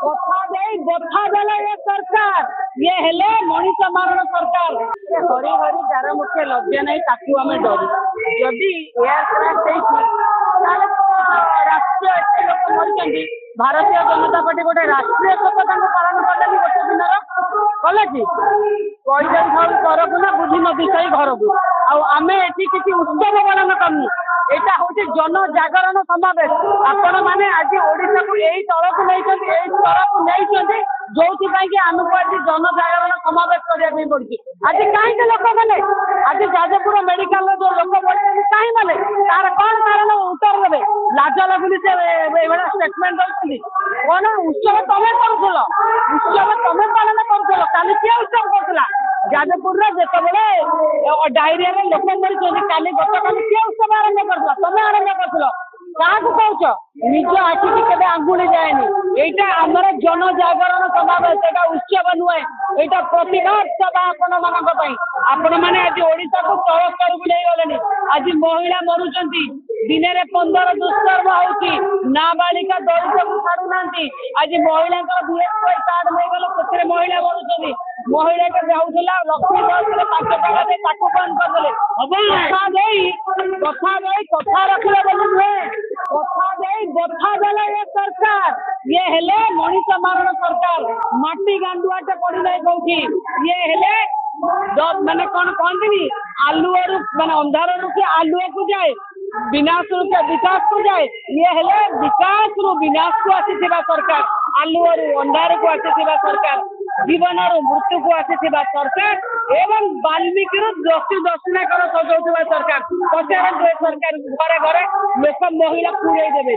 कथा दे बथा देले ये सरकार ये हेले मनीष मारण सरकार हरी हरी जार मुखे लज्जा नहीं ताकू आम डरू जदि एयर क्राफ्ट राष्ट्रीय एत लोक मरी भारतीय जनता पार्टी गोटे राष्ट्रीय शपथ पालन कले गोटे दिन कले कि कही तरफ ना बुझी न दिशाई घर को आम एटी किसी उत्सव पालन करनी यहाँ हूँ जन जागरण समावेश आपण मैंने आज ओडिशा को यही तल को नहीं स्तर को नहीं जो आमको आज जन जागरण समावेश करने पड़ी आज कहीं लोक मैंने आज जाजपुर मेडिकल जो लोक पड़े कहीं मैंने तार कौन कारण उत्तर देवे लाज लगुनि से स्टेटमेंट दौरान कौन उत्सव तमें करुल उत्सव तमें पालन करुल काली किए उत्सव करुला जाजपुर जिते डायरिया लोक मरी काली गत काली किए उत्सव आरंभ कर तमें आरंभ कर क्या कौच निज आखि के आंगुली जाएनि यहाँ आमर जन जागरण समावेश यहाँ उत्सव नुहे यहाँ प्रतिभा उत्सव आपण मान आपण मैंने आज ओडिशा को तल स्तर को ले गले आज महिला मरुंच दिन में 15 दुष्कर्म होती नाबालिका दलित को छाड़ूना आज महिला बीएसवाई कार्ड नहीं गले महिला मरुंच महिला के जाऊला लक्ष्मी बस 5 टका दे बंद करदे कथा रखले बोली नुहे कथा दे बथा देले ये सरकार ये हेले मनीष मारण सरकार माटी गांडुआटे पड़ी जाए कौटी ये हेले मैंने कौन कहती आलुआरू मैंने अंधार के आलुआ को जाए विनाश रू के विकास को जाए ये हेले विकास रू विनाश को आसी सरकार आलुआरू अंधार को आसी सरकार जीवन मृत्यु को आसी सरकार एवं वाल्मीकि दस्यु दक्षिणाकर सजाऊा सरकार पचार सरकार घरे घरे लोक महिला पुरे देवे।